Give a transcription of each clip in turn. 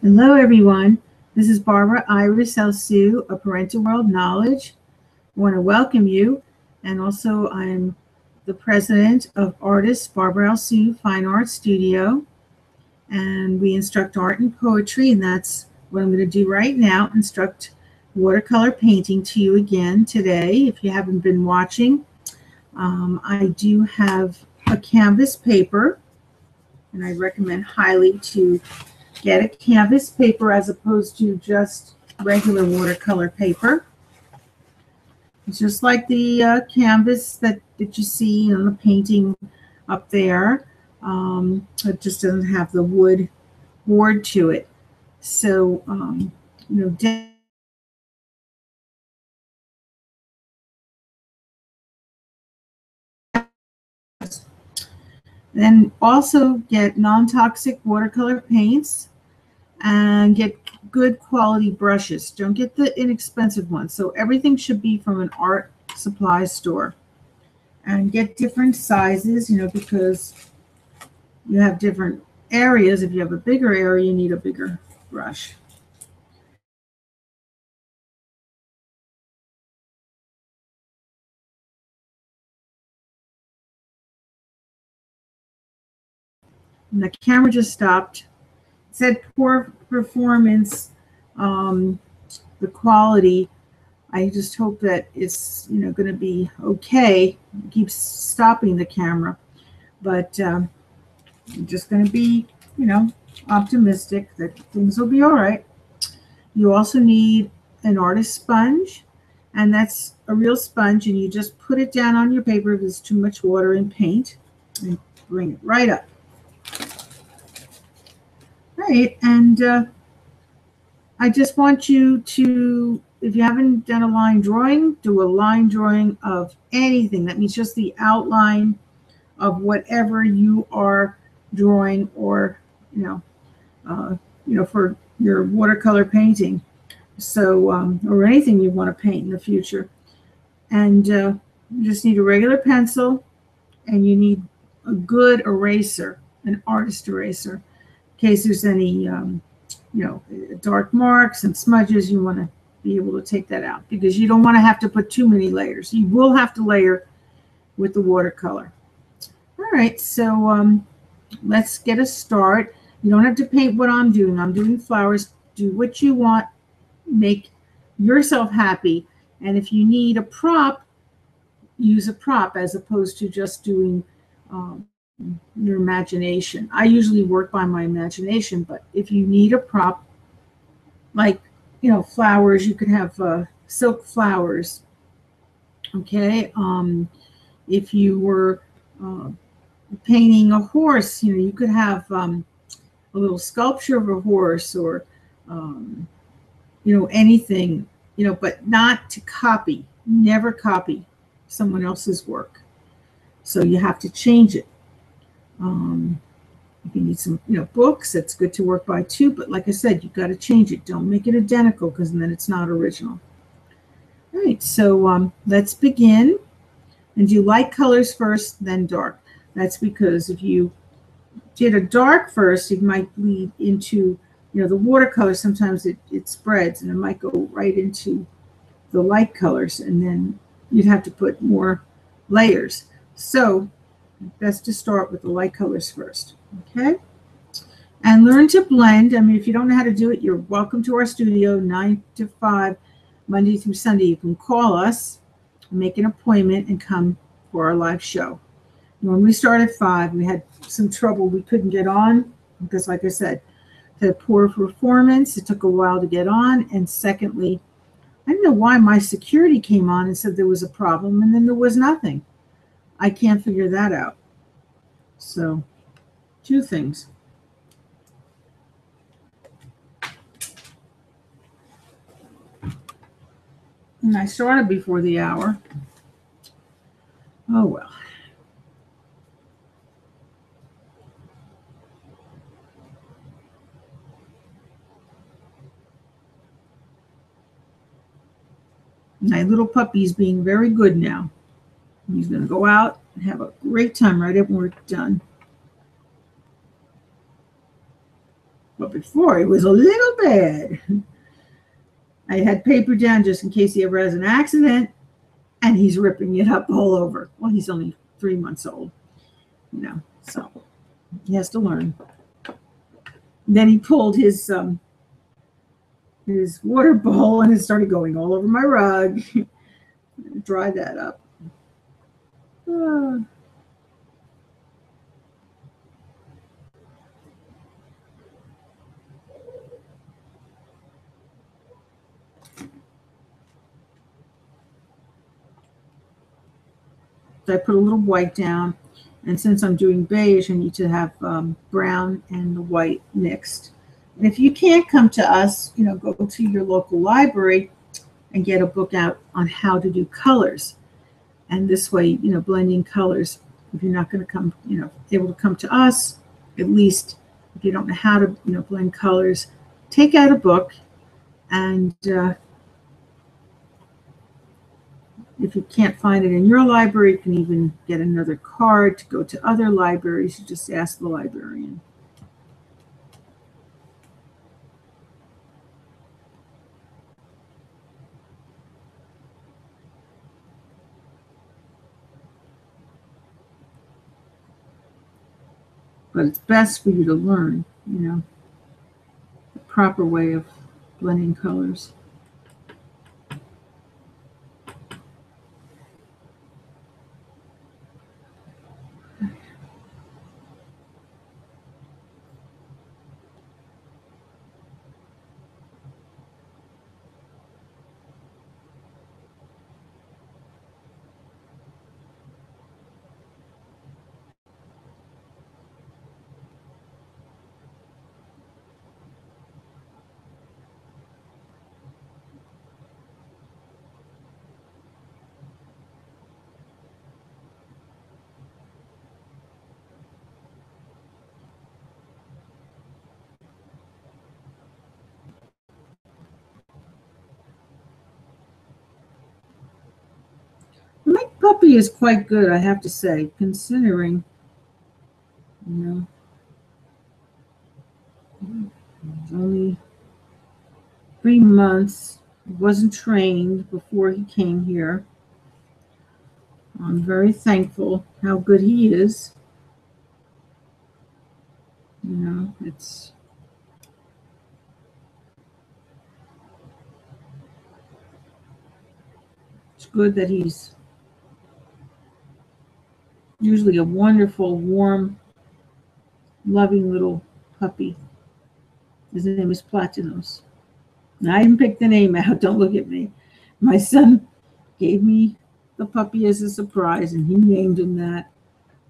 Hello, everyone. This is Barbara Iris Sue of Parental World Knowledge. I want to welcome you, and also I'm the president of Artist Barbara Sue Fine Art Studio, and we instruct art and poetry, and that's what I'm going to do right now, instruct watercolor painting to you again today. If you haven't been watching, I do have a canvas paper, and I recommend highly to get a canvas paper as opposed to just regular watercolor paper. It's just like the canvas that you see on the painting up there. It just doesn't have the wood board to it. So, then also get non-toxic watercolor paints and get good quality brushes. Don't get the inexpensive ones. So everything should be from an art supply store. And get different sizes, because you have different areas. If you have a bigger area, you need a bigger brush. And the camera just stopped. It said poor performance, the quality. I just hope that it's going to be okay. It keeps stopping the camera, but I'm just going to be optimistic that things will be all right. You also need an artist sponge, and that's a real sponge, and you just put it down on your paper if there's too much water and paint, and bring it right up. Right, and I just want you to, if you haven't done a line drawing, do a line drawing of anything. That means just the outline of whatever you are drawing, or for your watercolor painting. So, or anything you want to paint in the future. And you just need a regular pencil, and you need a good eraser, an artist eraser, in case there's any dark marks and smudges. You want to be able to take that out, because you don't want to have to put too many layers. You will have to layer with the watercolor. All right, so let's get a start. You don't have to paint what I'm doing. I'm doing flowers. Do what you want. Make yourself happy. And if you need a prop, use a prop as opposed to just doing your imagination. I usually work by my imagination, but if you need a prop, like flowers, you could have silk flowers. Okay, if you were painting a horse, you could have a little sculpture of a horse, or anything, but not to copy. Never copy someone else's work. So you have to change it. If you need some, books, it's good to work by too. But like I said, you've got to change it. Don't make it identical, because then it's not original. All right, so let's begin. And do light colors first, then dark. That's because if you did a dark first, it might bleed into, the watercolor. Sometimes it spreads, and it might go right into the light colors, and then you'd have to put more layers. So best to start with the light colors first. Okay, and learn to blend. I mean, if you don't know how to do it, you're welcome to our studio 9 to 5, Monday through Sunday. You can call us, make an appointment, and come for our live show. When we started at 5, we had some trouble. We couldn't get on because, like I said, the poor performance. It took a while to get on, and secondly, I don't know why my security came on and said there was a problem, and then there was nothing. I can't figure that out. So, two things. And I started before the hour. Oh, well. My little puppy's being very good now. He's going to go out and have a great time right after we're done. But before, it was a little bad. I had paper down just in case he ever has an accident, and he's ripping it up all over. Well, he's only 3 months old, so he has to learn. Then he pulled his water bowl and it started going all over my rug. Dry that up. So I put a little white down, and since I'm doing beige, I need to have brown and the white mixed. And if you can't come to us, go to your local library and get a book out on how to do colors. And this way, blending colors. If you're not going to come, able to come to us, at least if you don't know how to, blend colors, take out a book, and if you can't find it in your library, you can even get another card to go to other libraries. You just ask the librarian. But it's best for you to learn, the proper way of blending colors. My puppy is quite good, I have to say, considering, only 3 months. He wasn't trained before he came here. I'm very thankful how good he is. It's good that he's usually a wonderful, warm, loving little puppy. His name is Platinos. And I didn't pick the name out. Don't look at me. My son gave me the puppy as a surprise, and he named him that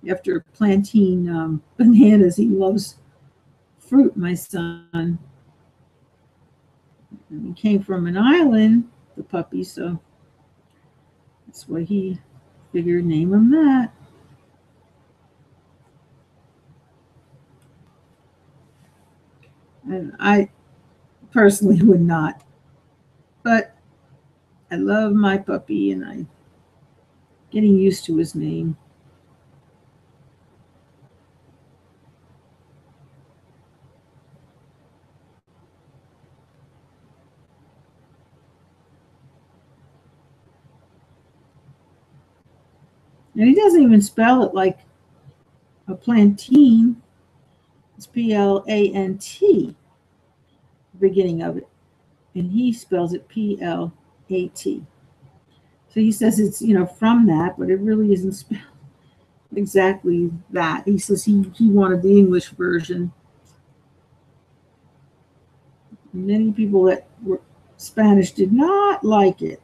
after plantain bananas. He loves fruit, my son. And he came from an island, the puppy, so that's why he figured name him that. And I personally would not. But I love my puppy, and I'm getting used to his name. And he doesn't even spell it like a plantain. It's P-L-A-N-T, the beginning of it. And he spells it P-L-A-T. So he says it's, from that, but it really isn't spelled exactly that. He says he wanted the English version. Many people that were Spanish did not like it.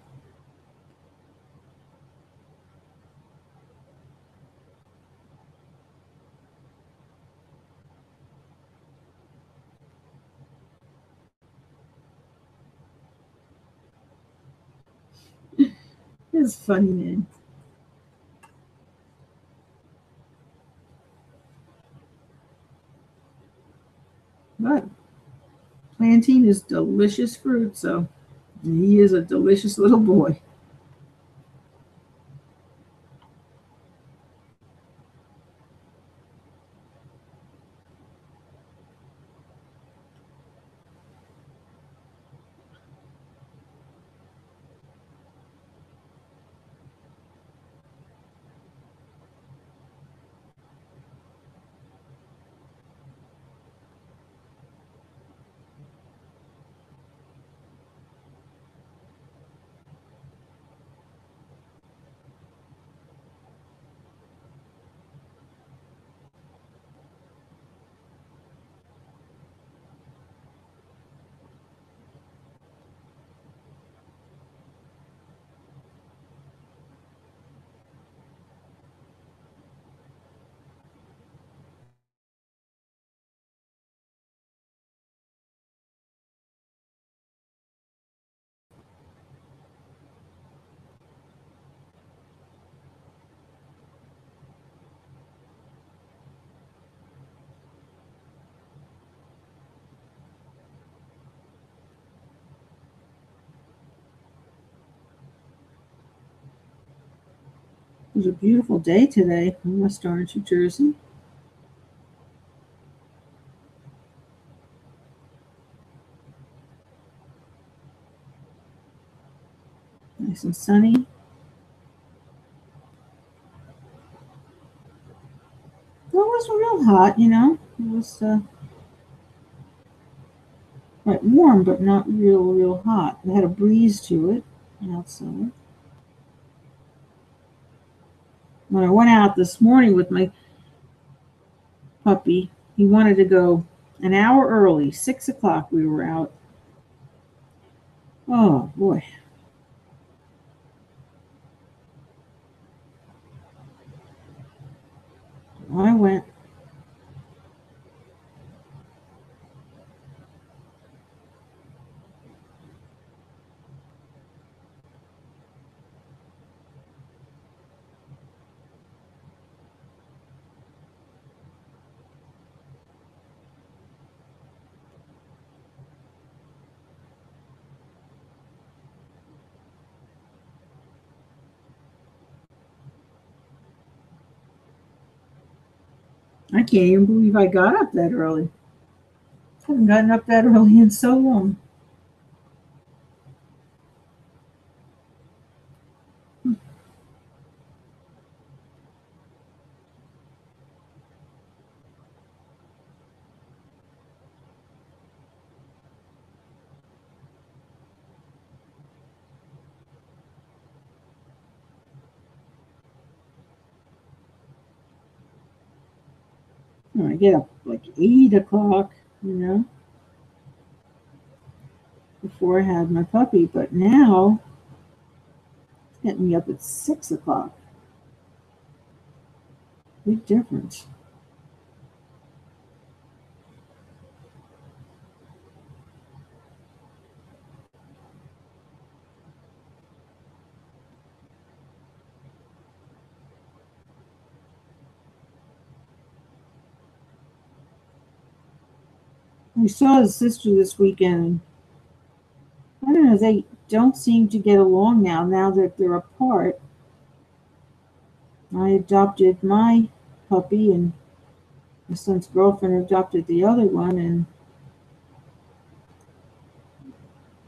It's funny, man. But plantain is delicious fruit, so he is a delicious little boy. It was a beautiful day today in West Orange, New Jersey. Nice and sunny. Well, it wasn't real hot, you know. It was quite warm, but not real hot. It had a breeze to it outside. When I went out this morning with my puppy, he wanted to go an hour early. 6 o'clock we were out. Oh, boy. I went. I can't even believe I got up that early. I haven't gotten up that early in so long. I get up like 8 o'clock, you know, before I had my puppy. But now it's getting me up at 6 o'clock. Big difference. We saw his sister this weekend. I don't know, they don't seem to get along now that they're apart. I adopted my puppy, and my son's girlfriend adopted the other one, and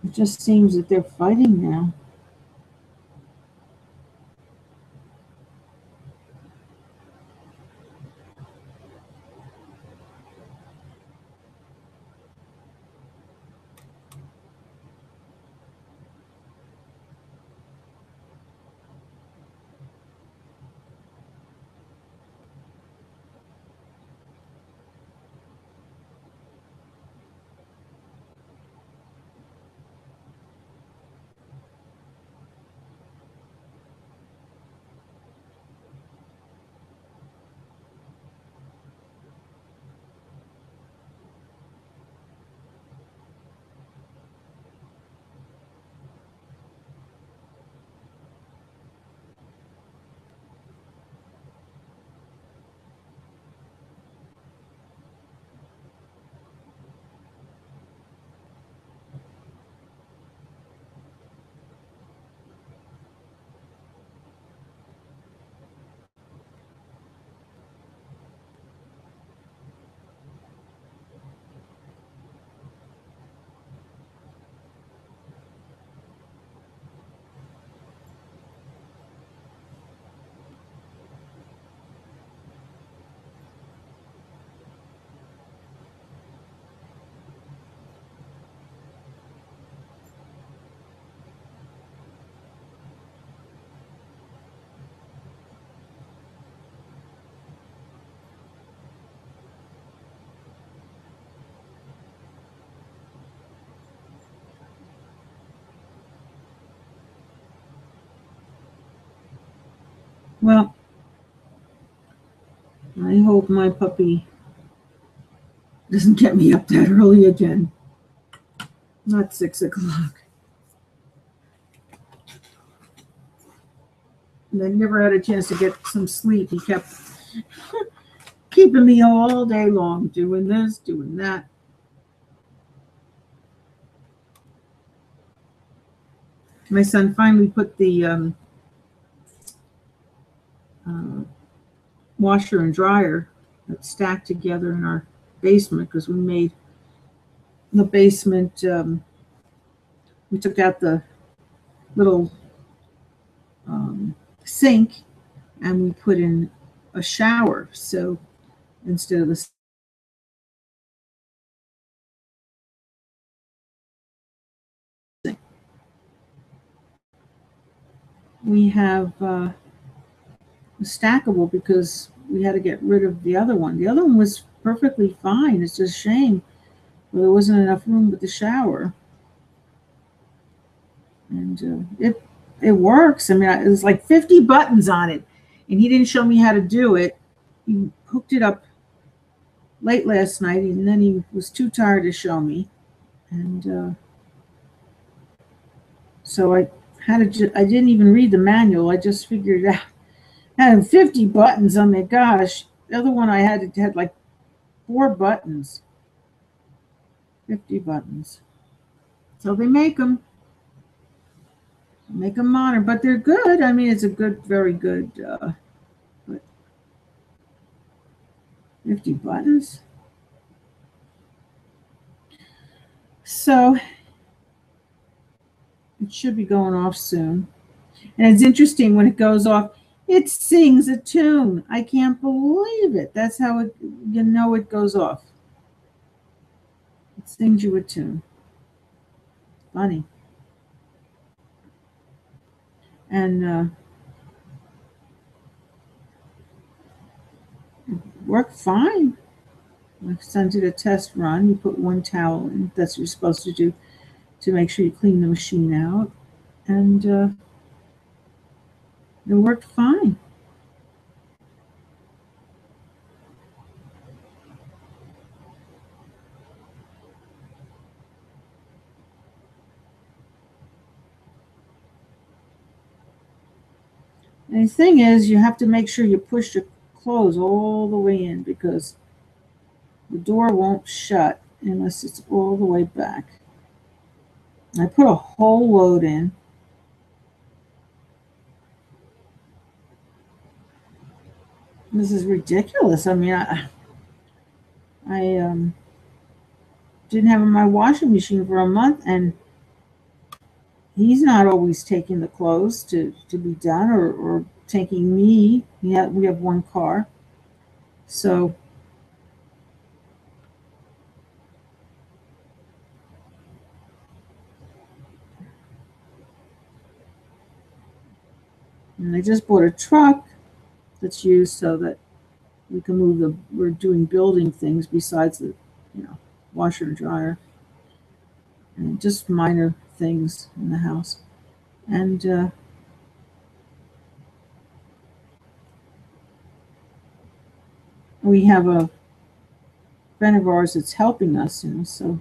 it just seems that they're fighting now. Well, I hope my puppy doesn't get me up that early again. Not 6 o'clock. And I never had a chance to get some sleep. He kept keeping me all day long, doing this, doing that. My son finally put the washer and dryer that's stacked together in our basement because we made the basement, we took out the little sink and we put in a shower. So instead of the sink, we have stackable because we had to get rid of the other one. The other one was perfectly fine. It's just a shame there wasn't enough room with the shower. And it works. I mean, it was like 50 buttons on it, and he didn't show me how to do it. He hooked it up late last night, and then he was too tired to show me. And so I didn't even read the manual. I just figured it out. I had 50 buttons. Oh my gosh. The other one I had like 4 buttons. 50 buttons. So they make them modern, but they're good. I mean, it's a good, very good, but 50 buttons. So it should be going off soon. And it's interesting when it goes off, it sings a tune. I can't believe it. That's how it goes off. It sings you a tune. Funny. And it worked fine. I sent it a test run. You put 1 towel in. That's what you're supposed to do to make sure you clean the machine out. And it worked fine. And the thing is, you have to make sure you push your clothes all the way in because the door won't shut unless it's all the way back. I put a whole load in. This is ridiculous. I mean, I didn't have my washing machine for a month, and he's not always taking the clothes to be done or taking me. We have 1 car. So and I just bought a truck that's used so that we can we're doing building things besides the, washer and dryer and just minor things in the house. And we have a friend of ours that's helping us, so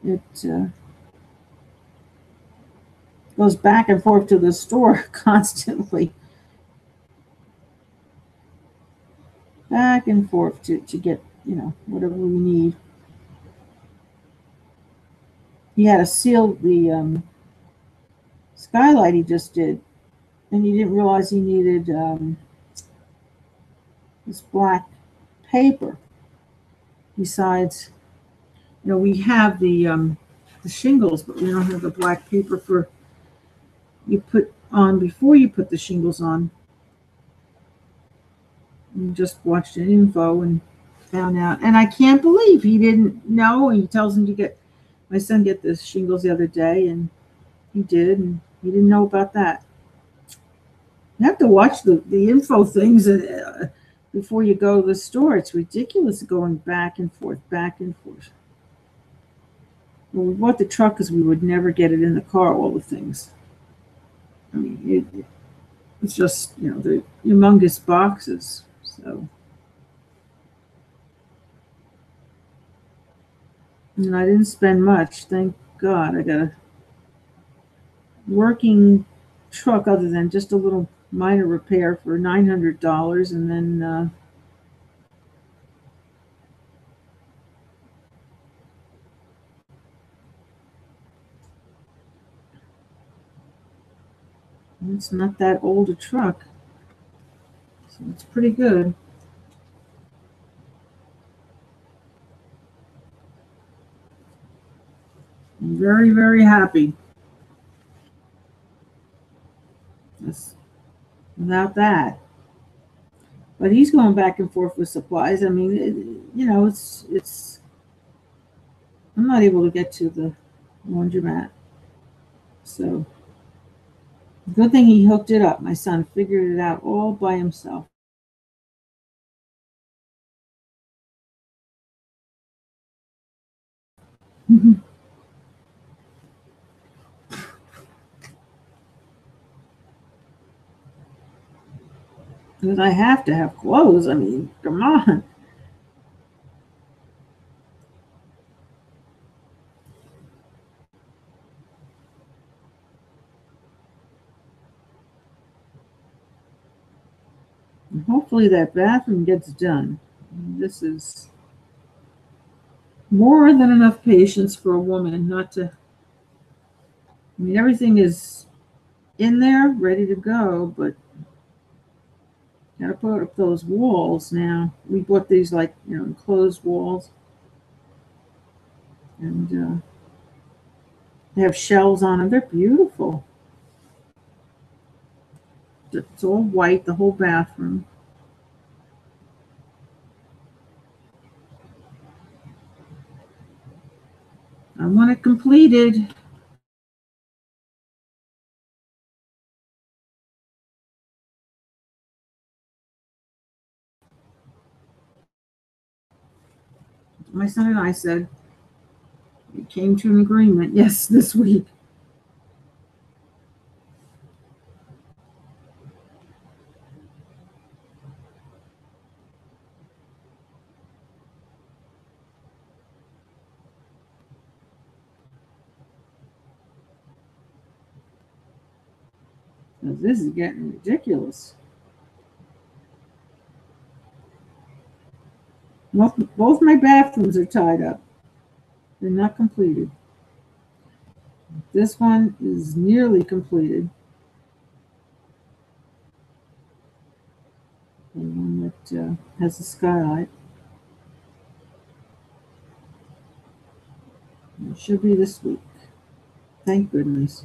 it goes back and forth to the store constantly. Back and forth to get, whatever we need. He had to seal the skylight he just did, and he didn't realize he needed this black paper. Besides, we have the shingles, but we don't have the black paper for you put on before you put the shingles on. We just watched an info and found out, and I can't believe he didn't know. And he tells him to get my son get the shingles the other day, and he did, and he didn't know about that. You have to watch the info things before you go to the store. It's ridiculous going back and forth, back and forth. Well, we bought the truck because we would never get it in the car, all the things. I mean, it's just, the humongous boxes. So, and I didn't spend much. Thank God. I got a working truck other than just a little minor repair for $900, and then it's not that old a truck. So it's pretty good. I'm very, very happy. Just without that. But he's going back and forth with supplies. I mean, it's. I'm not able to get to the laundromat, so good thing he hooked it up. My son figured it out all by himself. Because I have to have clothes. I mean, come on. And hopefully that bathroom gets done. This is more than enough patience for a woman not to. I mean, everything is in there, ready to go, but gotta put up those walls now. We bought these like enclosed walls, and they have shelves on them. They're beautiful. It's all white, the whole bathroom. I want it completed. My son and I said we came to an agreement. Yes, this week. This is getting ridiculous. Both my bathrooms are tied up. They're not completed. This one is nearly completed. The one that has a skylight. It should be this week. Thank goodness.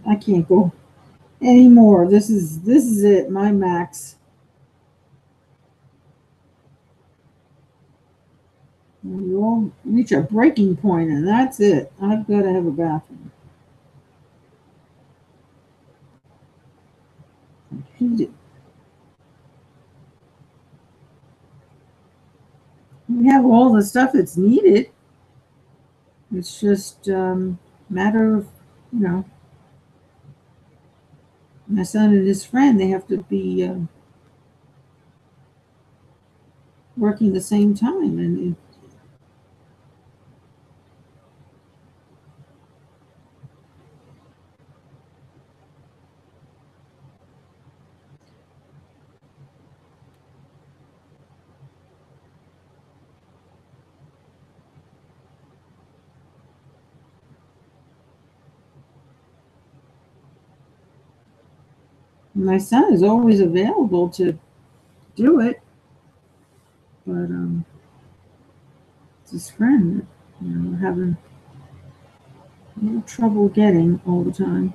I can't go anymore. This is it. My max. You all reach a breaking point, and that's it. I've got to have a bathroom. Completed. We have all the stuff that's needed. It's just matter of, you know, my son and his friend, they have to be working the same time. And my son is always available to do it, but it's his friend that, we're having a little trouble getting all the time.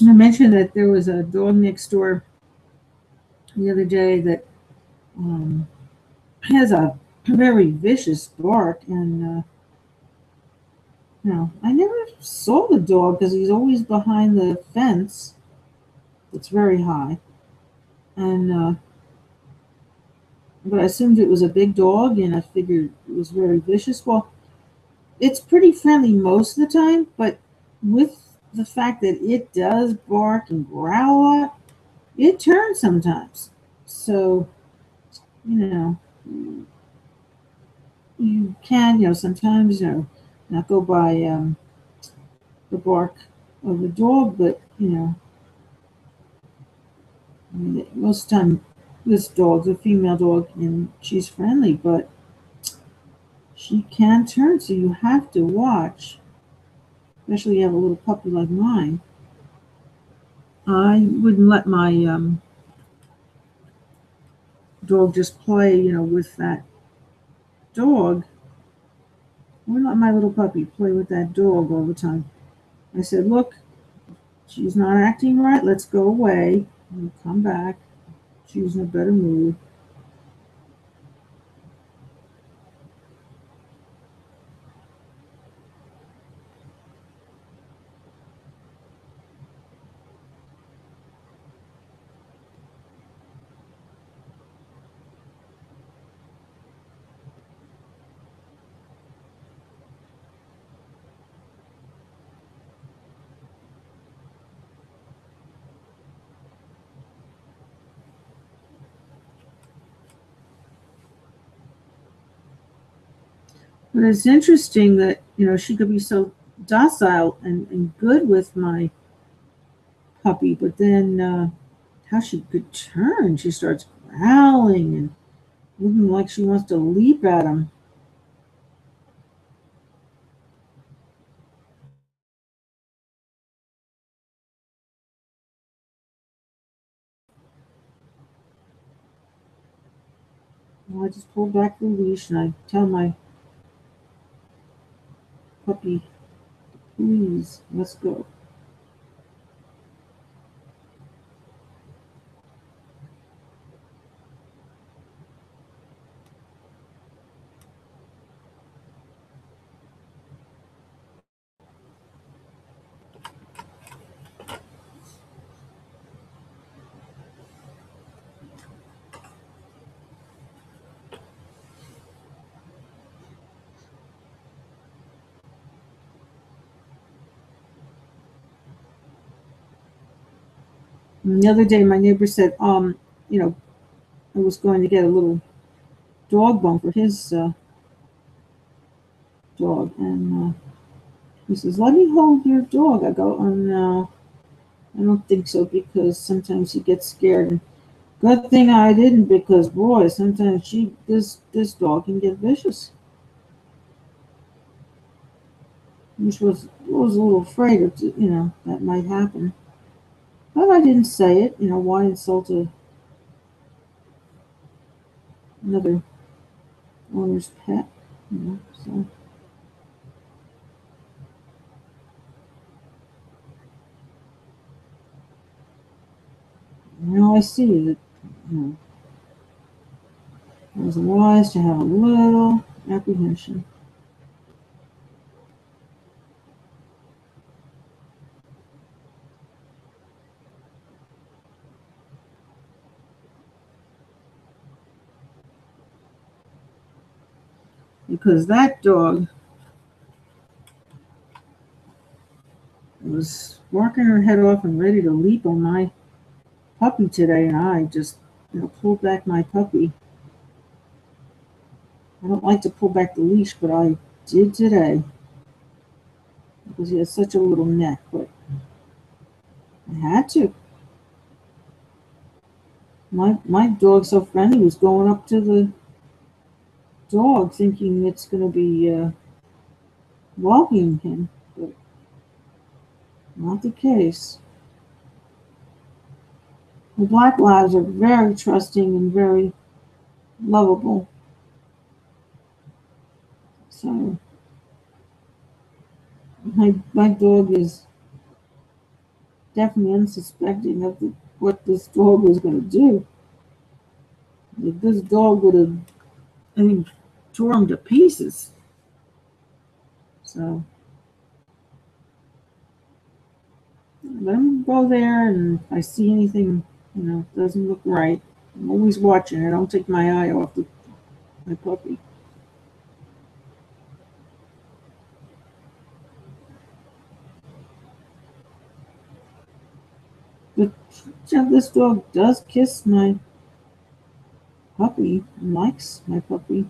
I mentioned that there was a dog next door the other day that um, has a very vicious bark, and I never saw the dog because he's always behind the fence. It's very high, and but I assumed it was a big dog, and I figured it was very vicious. Well, it's pretty friendly most of the time, but with the fact that it does bark and growl a lot, it turns sometimes. So, you know, you can, sometimes, not go by the bark of the dog, but, I mean, most of the time, this dog's a female dog and she's friendly, but she can turn, so you have to watch, especially if you have a little puppy like mine. I wouldn't let my dog just play, with that dog. I wouldn't let my little puppy play with that dog all the time. I said, look, she's not acting right. Let's go away and come back. She's in a better mood. But it's interesting that, she could be so docile and good with my puppy, but then how she could turn. She starts growling and looking like she wants to leap at him. Well, I just pull back the leash and I tell my puppy, please, let's go. And the other day, my neighbor said, I was going to get a little dog bone for his dog, and he says, "Let me hold your dog." I go, "Oh no, I don't think so because sometimes he gets scared." And good thing I didn't because boy, sometimes this dog can get vicious. Which was a little afraid of, that might happen. But I didn't say it. Why insult another owner's pet? So I see that it was wise to have a little apprehension. Because that dog was barking her head off and ready to leap on my puppy today, and I just, pulled back my puppy. I don't like to pull back the leash, but I did today because he has such a little neck, but I had to. My dog's so friendly was going up to the dog thinking it's going to be welcoming him, but not the case. The black labs are very trusting and very lovable. So my dog is definitely unsuspecting of what this dog was going to do. This dog would have, I think, tore him to pieces. So let him go there, and if I see anything, doesn't look right, I'm always watching. I don't take my eye off my puppy. But this dog does kiss my puppy and likes my puppy.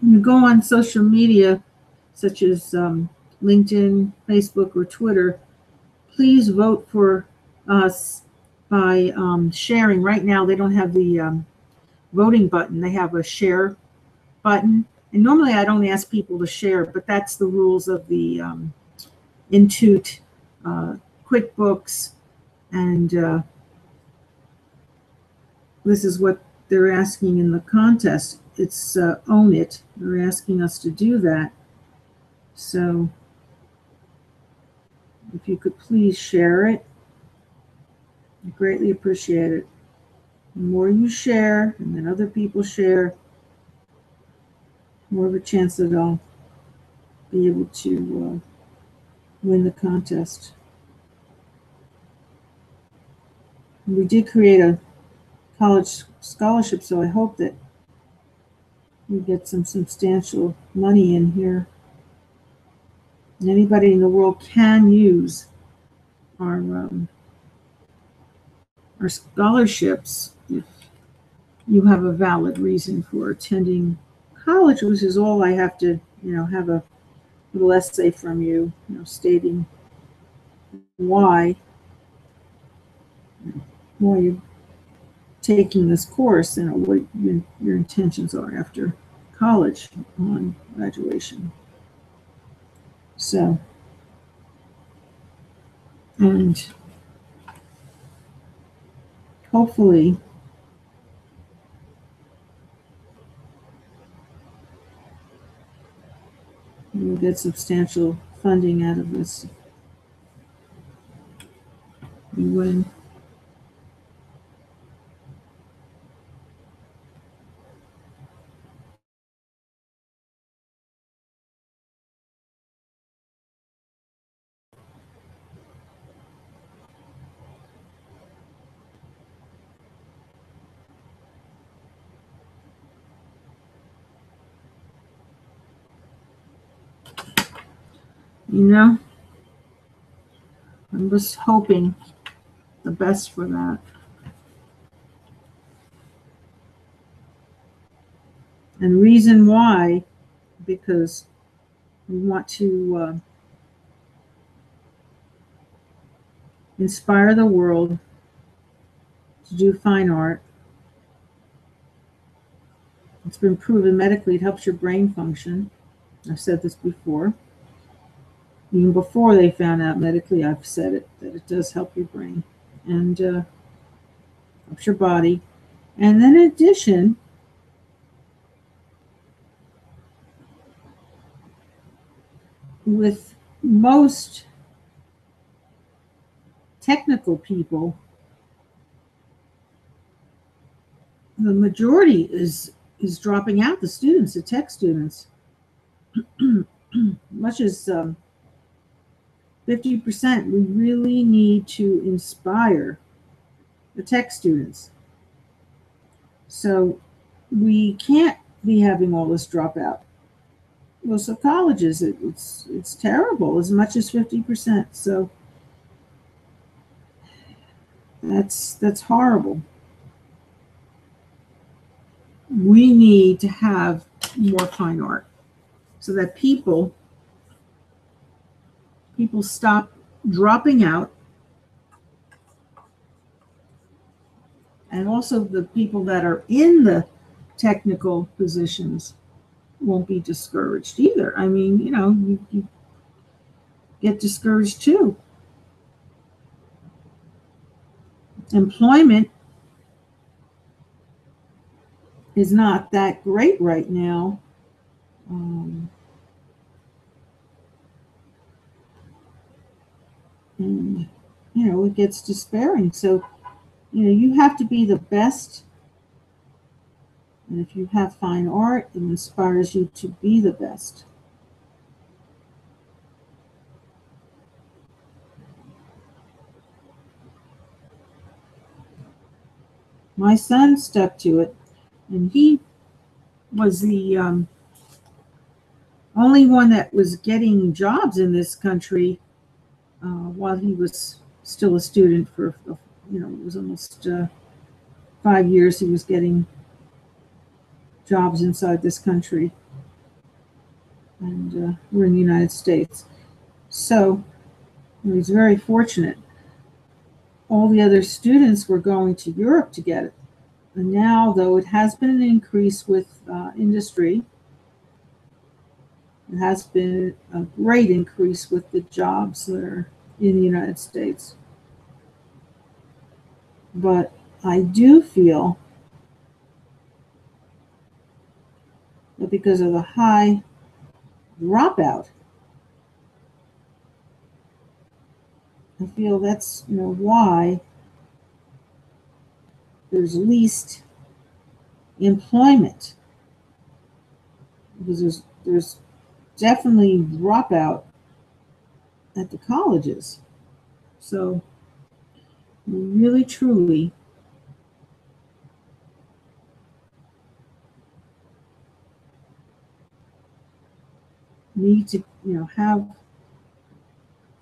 When you go on social media, such as LinkedIn, Facebook, or Twitter, please vote for us by sharing. Right now, they don't have the voting button. They have a share button. And normally I don't ask people to share, but that's the rules of the Intuit, QuickBooks, and this is what they're asking in the contest. It's Own It. They're asking us to do that. So if you could please share it, I greatly appreciate it. The more you share, and then other people share, more of a chance that I'll be able to win the contest. We did create a college scholarship, so I hope that we get some substantial money in here. And anybody in the world can use our scholarships if you have a valid reason for attending college, which is all I have to, have a little essay from you, stating why you're taking this course and what your intentions are after college on graduation. So, and hopefully get substantial funding out of this. You win. You know, I'm just hoping the best for that. And reason why, because we want to inspire the world to do fine art. It's been proven medically it helps your brain function. I've said this before. Even before they found out medically, I've said it, that it does help your brain and helps your body. And then in addition, with most technical people, the majority is dropping out, the students, the tech students. Much as 50%, we really need to inspire the tech students. So we can't be having all this dropout. Most of colleges, it's terrible, as much as 50%. So that's horrible. We need to have more fine art so that people stop dropping out, and also the people that are in the technical positions won't be discouraged either. I mean, you know, you get discouraged too. Employment is not that great right now. And, you know, it gets despairing. So, you know, you have to be the best. And if you have fine art, it inspires you to be the best. My son stuck to it, and he was the only one that was getting jobs in this country while he was still a student for, you know, it was almost 5 years he was getting jobs inside this country. And we're in the United States. So he was very fortunate. All the other students were going to Europe to get it. And now, though it has been an increase with industry, it has been a great increase with the jobs that are in the United States. But I do feel that because of the high dropout, I feel that's, you know, why there's least employment, because there's definitely dropout at the colleges. So we really truly need to, you know, have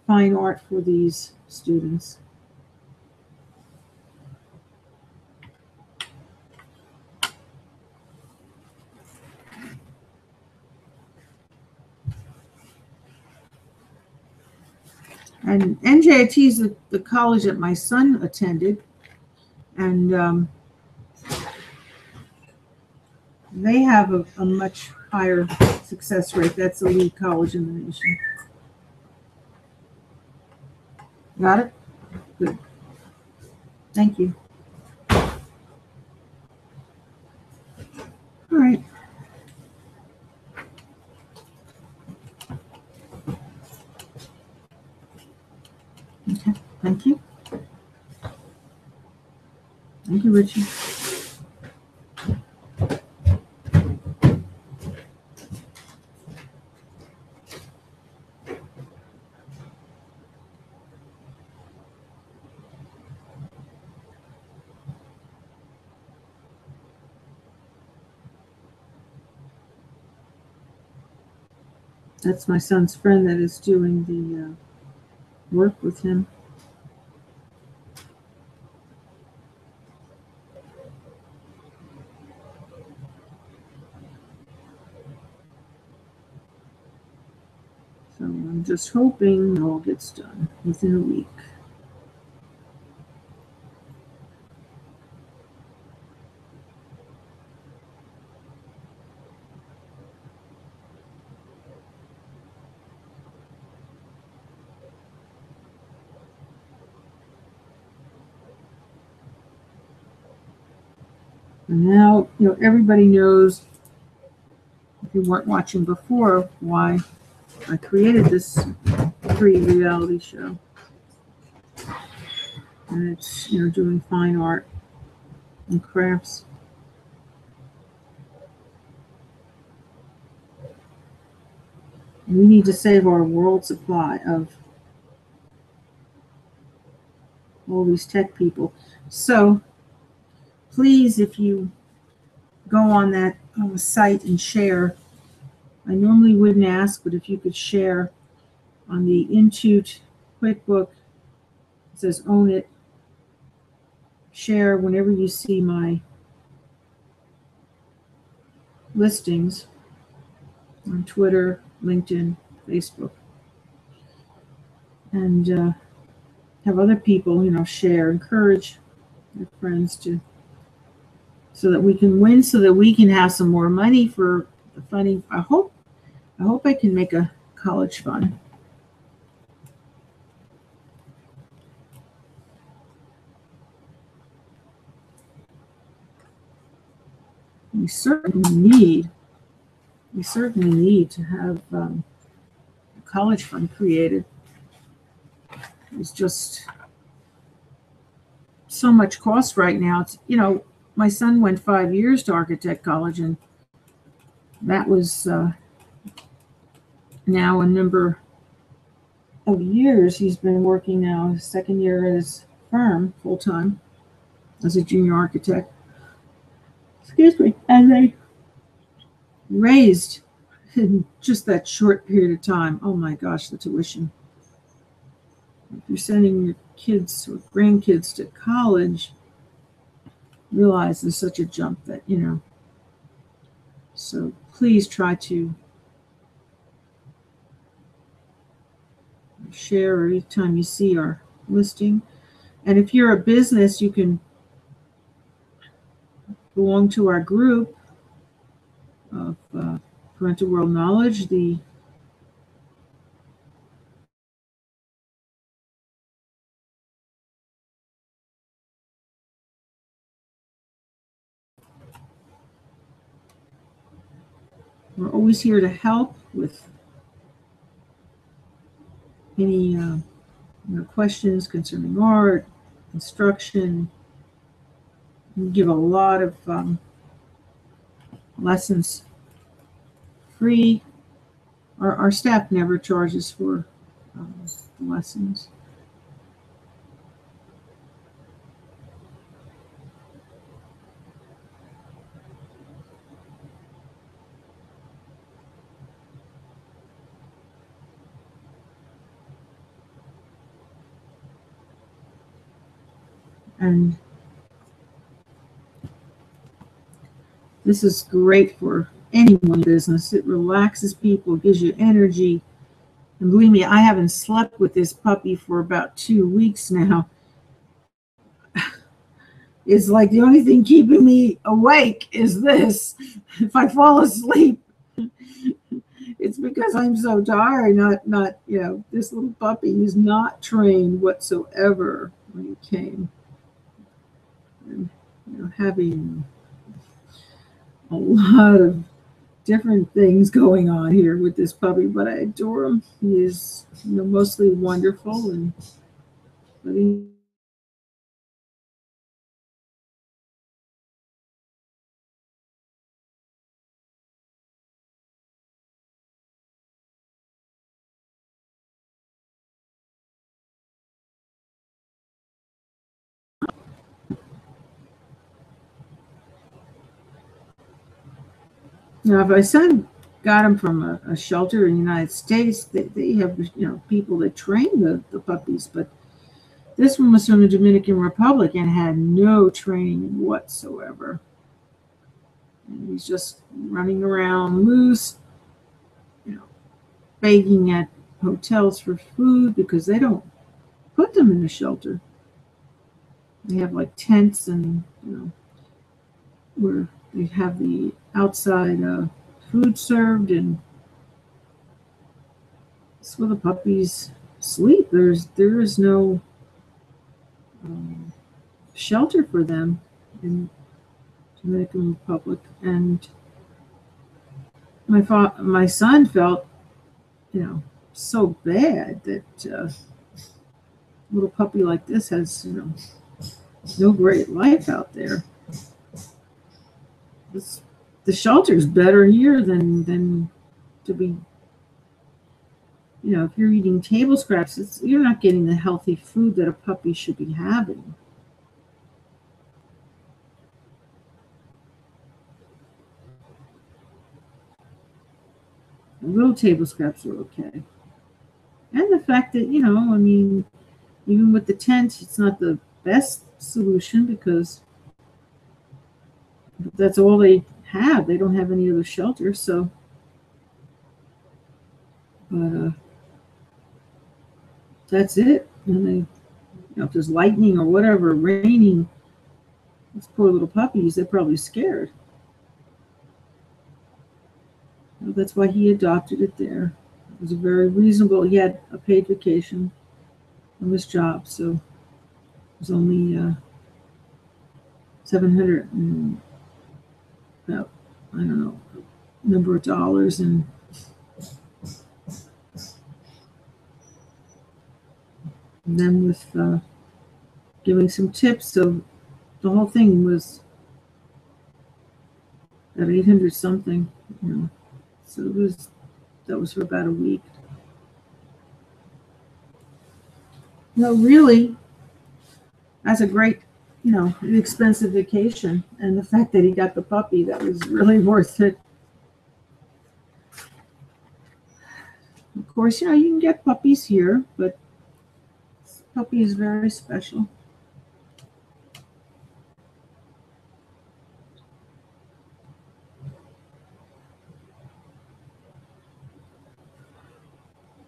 fine art for these students. And NJIT is the college that my son attended, and they have a much higher success rate. That's the lead college in the nation. Got it? Good. Thank you. All right. Thank you. Thank you, Richie. That's my son's friend that is doing the work with him. So I'm just hoping it all gets done within a week. And now, everybody knows, if you weren't watching before, why I created this free reality show. And it's, doing fine art and crafts. And we need to save our world supply of all these tech people. So please, if you go on that site and share, I normally wouldn't ask, but if you could share on the Intuit QuickBook, it says own it, share whenever you see my listings on Twitter, LinkedIn, Facebook, and have other people, share, encourage their friends to, so that we can win, so that we can have some more money for the funding. I hope I can make a college fund. We certainly need to have a college fund created. It's just so much cost right now. It's, my son went 5 years to architect college, and that was now a number of years. He's been working now his second year at his firm full time as a junior architect. Excuse me. And they raised in just that short period of time, oh my gosh, the tuition. If you're sending your kids or grandkids to college, realize there's such a jump that, so please try to share every time you see our listing. And if you're a business, you can belong to our group of Parental World Knowledge. We're always here to help with any questions concerning art, instruction. We give a lot of lessons free. Our staff never charges for lessons. And this is great for anyone in business. It relaxes people, gives you energy. And believe me, I haven't slept with this puppy for about 2 weeks now. It's like the only thing keeping me awake is this. If I fall asleep, it's because I'm so tired. Not this little puppy is not trained whatsoever when he came. And, having a lot of different things going on here with this puppy, but I adore him. He is, mostly wonderful, and But he, if my son got him from a shelter in the United States, they have people that train the puppies, but this one was from the Dominican Republic and had no training whatsoever. And he's just running around loose, you know, begging at hotels for food because they don't put them in a shelter. They have like tents and where they have the outside food served, and it's where the puppies sleep. There is no um, shelter for them in Dominican Republic, and my son felt so bad that a little puppy like this has no great life out there. This, the shelter's better here than to be. If you're eating table scraps, you're not getting the healthy food that a puppy should be having. The little table scraps are okay. And the fact that, even with the tent, it's not the best solution because that's all they have. They don't have any other shelter. So, but that's it. And if there's lightning or whatever, raining, these poor little puppies, they're probably scared. That's why he adopted it there. It was a very reasonable. He had a paid vacation from his job, so it was only 700 and about, I don't know, number of dollars, and then with giving some tips, so the whole thing was at 800 something, So that was for about a week. No, really, that's a great, inexpensive vacation, and the fact that he got the puppy, that was really worth it. Of course, you can get puppies here, but this puppy is very special.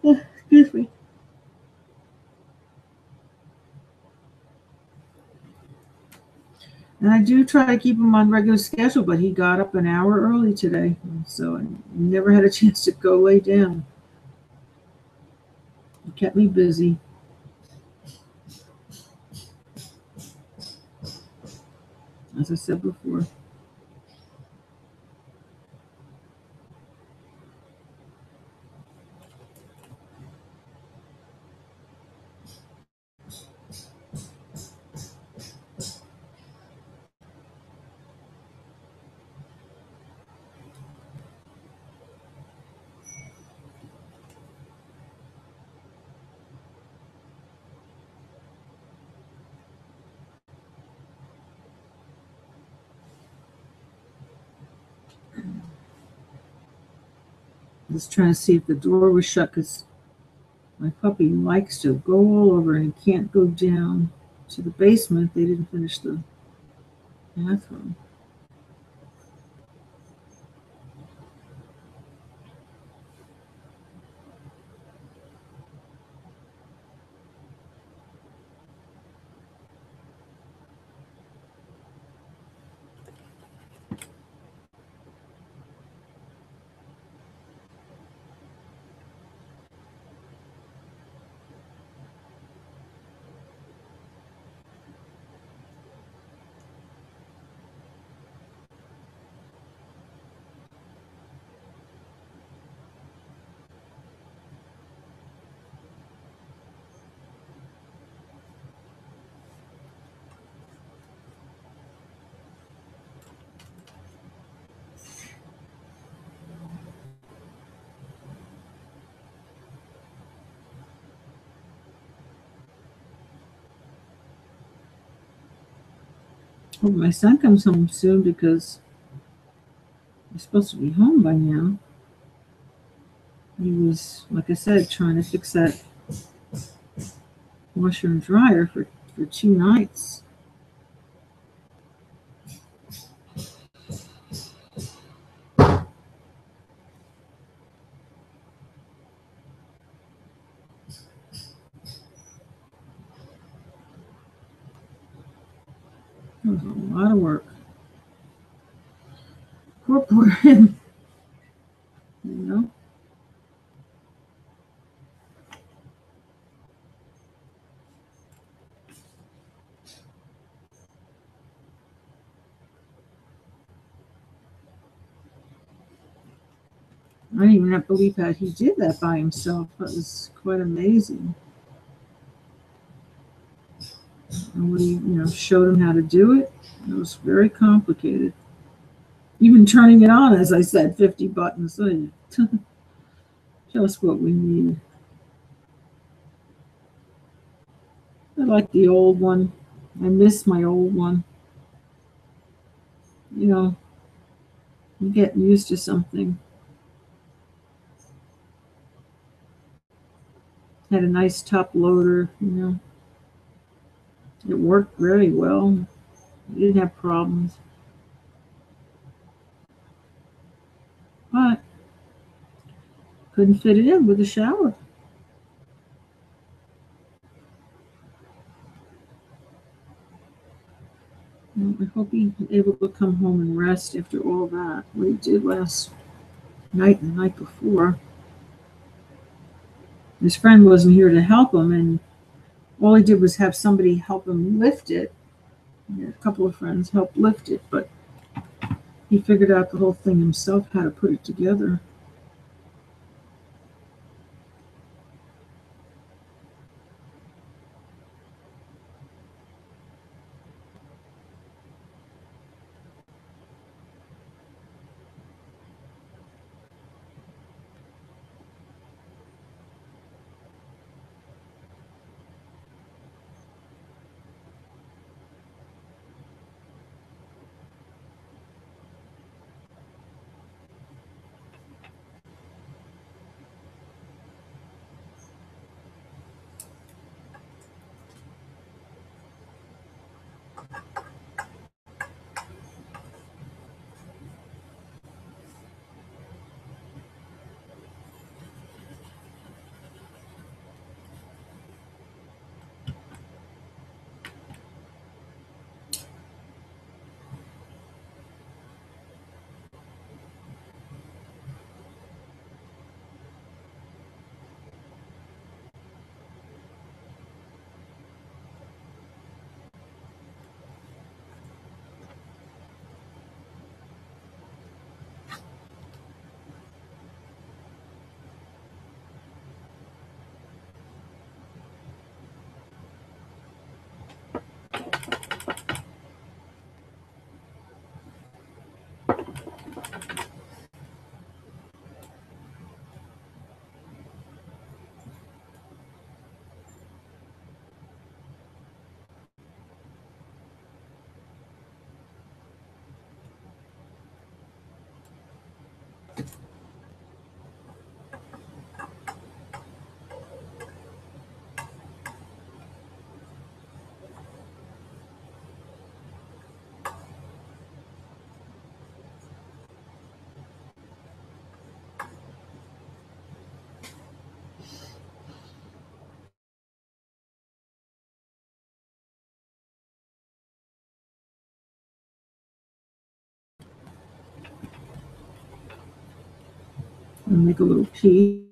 Excuse me. And I do try to keep him on regular schedule, but he got up an hour early today, so I never had a chance to go lay down. He kept me busy. As I said before. Just trying to see if the door was shut because my puppy likes to go all over and he can't go down to the basement. They didn't finish the bathroom. Hope my son comes home soon because he's supposed to be home by now. He was, like I said, trying to fix that washer and dryer for 2 nights. It was a lot of work. Poor him, you know. I didn't even believe that he did that by himself. That was quite amazing. And when he, showed him how to do it, it was very complicated. Even turning it on, as I said, 50 buttons. Just what we need. I like the old one. I miss my old one. You get used to something. Had a nice top loader. It worked very well. I didn't have problems. But couldn't fit it in with a shower. Well, I hope he's able to come home and rest after all that, what he did last night and the night before. His friend wasn't here to help him, and all he did was have somebody help him lift it. A couple of friends helped lift it, but he figured out the whole thing himself, how to put it together. And make a little piece.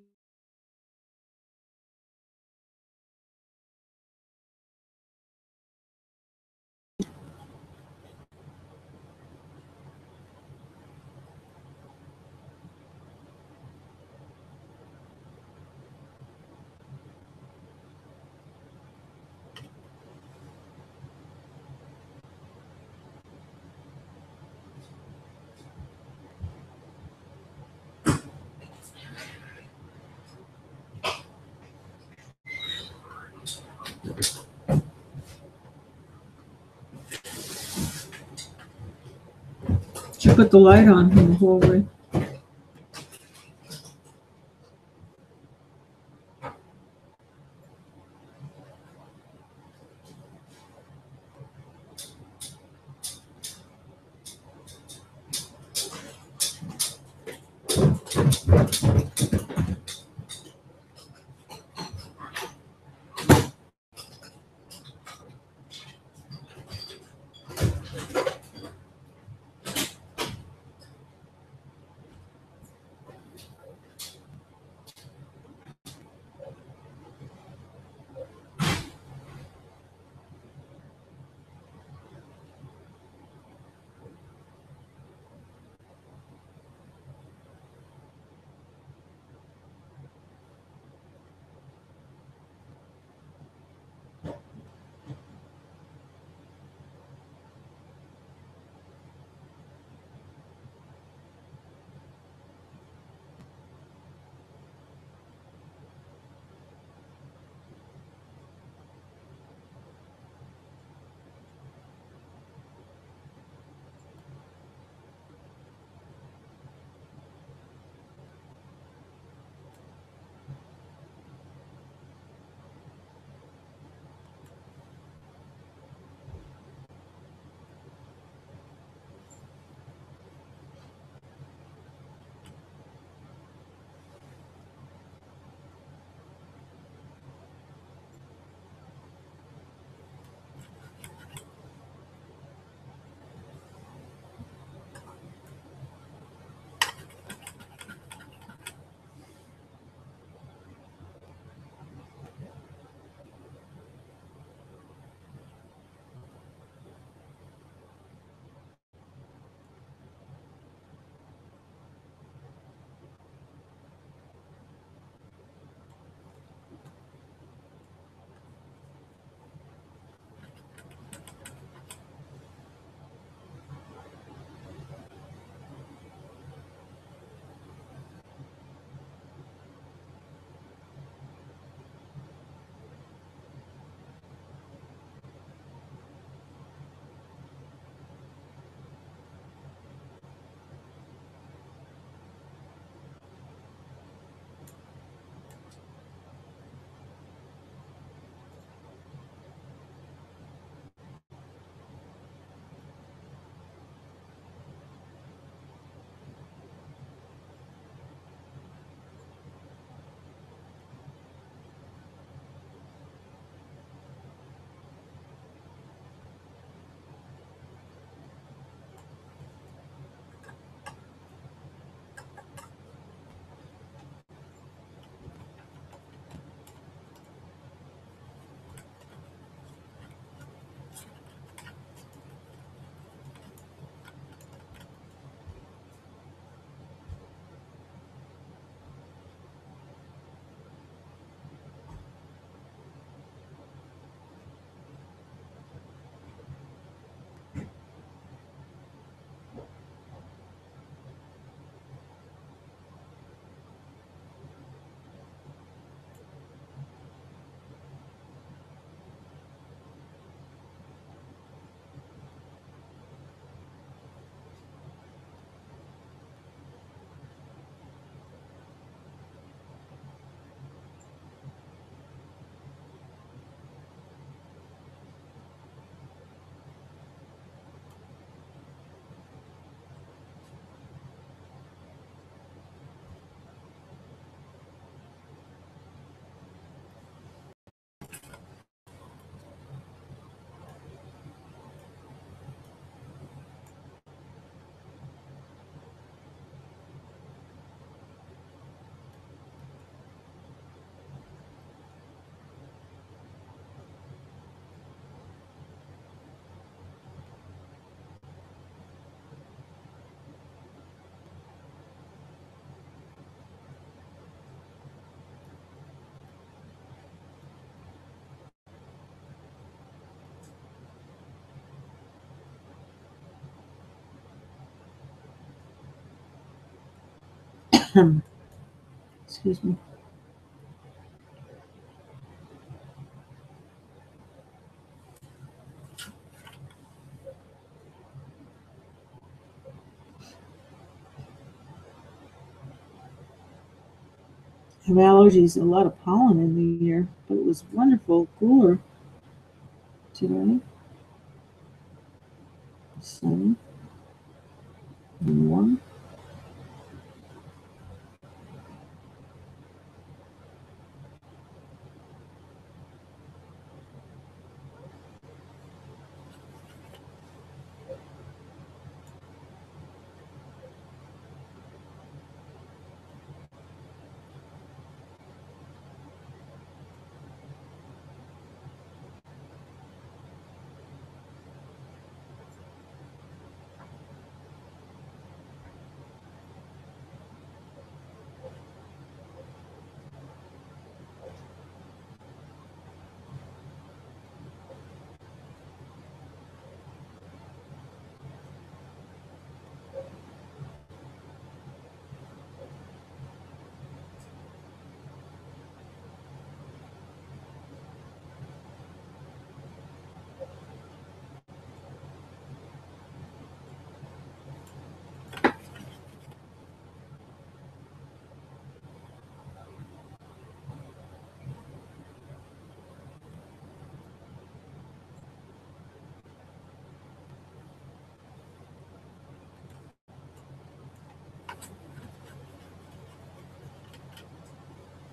put the light on in the hallway. Excuse me. have allergies, a lot of pollen in the air, but it was wonderful, cooler today. Sunny and warm.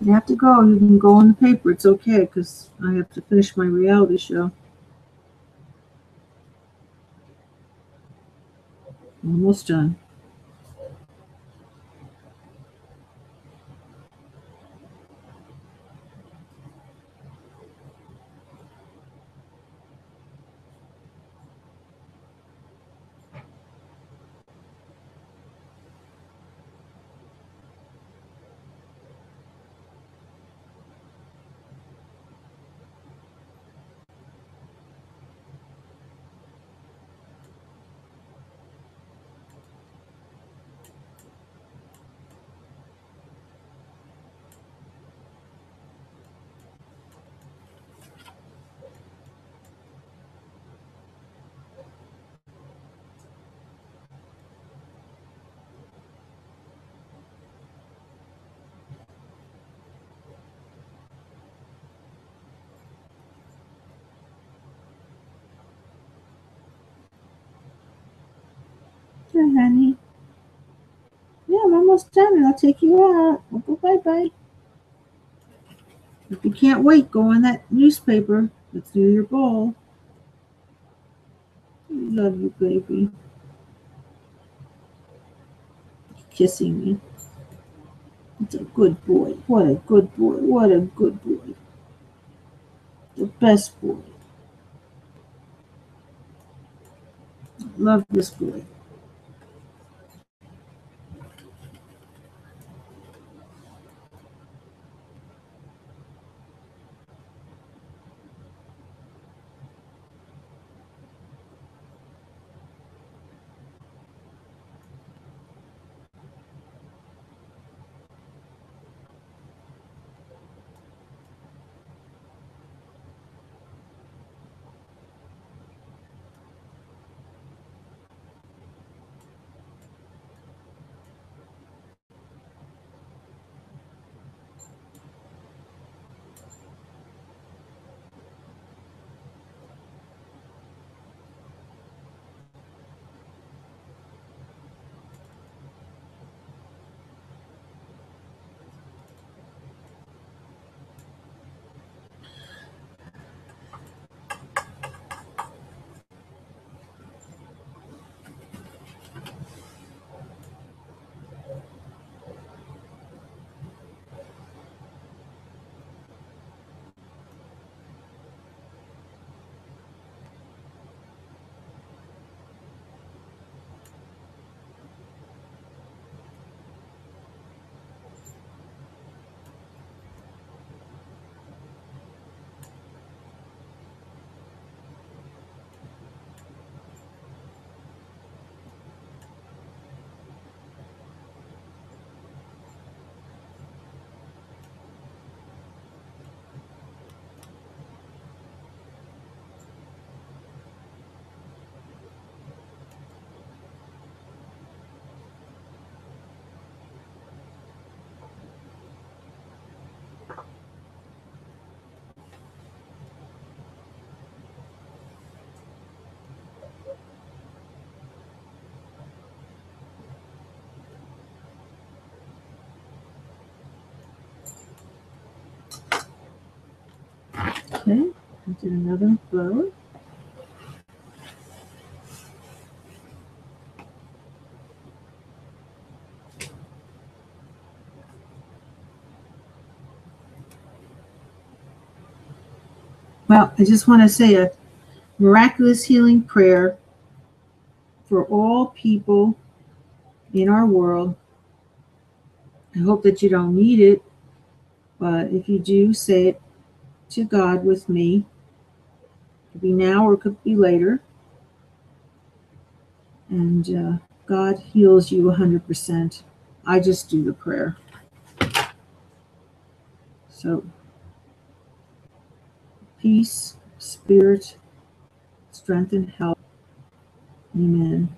You have to go. You can go on the paper. It's okay because I have to finish my reality show. Almost done. Yeah, honey. Yeah, I'm almost done and I'll take you out. We'll go bye-bye. If you can't wait, go on that newspaper. Let's do your bowl. Love you, baby. Kissing me. It's a good boy. What a good boy. What a good boy. The best boy. Love this boy. Okay, I did another flower. Well, I just want to say a miraculous healing prayer for all people in our world. I hope that you don't need it, but if you do, say it to God with me. It could be now or it could be later. And God heals you 100%. I just do the prayer. So, peace, spirit, strength, and health. Amen.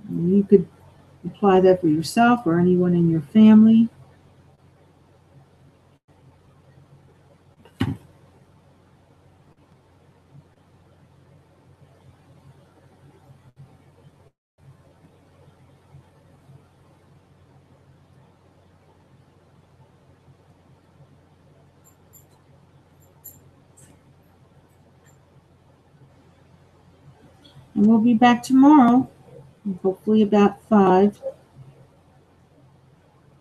And you could apply that for yourself or anyone in your family. And we'll be back tomorrow, hopefully about 5.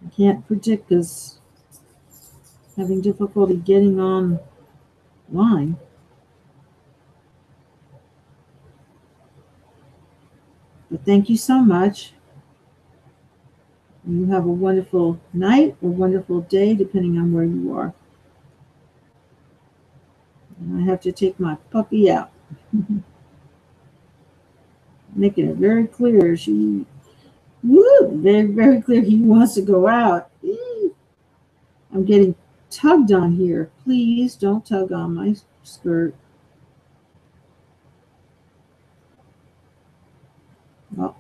I can't predict because having difficulty getting online. But thank you so much. You have a wonderful night or wonderful day, depending on where you are. And I have to take my puppy out. Making it very clear. Very, very clear he wants to go out. I'm getting tugged on here. Please don't tug on my skirt. Well,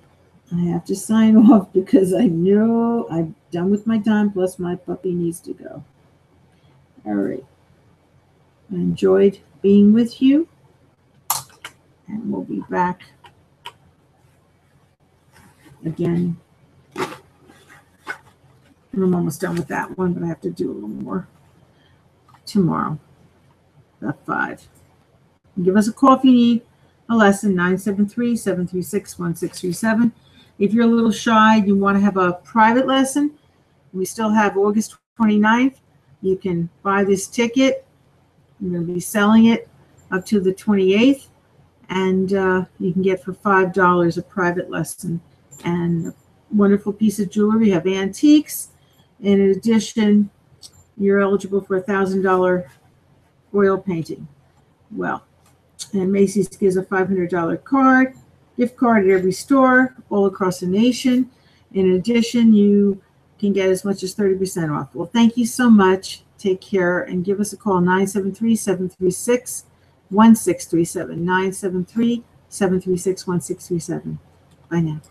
I have to sign off because I know I'm done with my time, plus my puppy needs to go. All right. I enjoyed being with you, and we'll be back again. I'm almost done with that one, but I have to do a little more tomorrow at 5. Give us a call if you need a lesson, 973-736-1637. If you're a little shy, you want to have a private lesson, we still have August 29th. You can buy this ticket. I'm going to be selling it up to the 28th, and you can get for $5 a private lesson and a wonderful piece of jewelry. We have antiques. In addition, you're eligible for a $1,000 oil painting. Well, and Macy's gives a $500 gift card at every store all across the nation. In addition, you can get as much as 30% off. Well, thank you so much. Take care and give us a call, 973-736-1637, 973-736-1637. Bye now.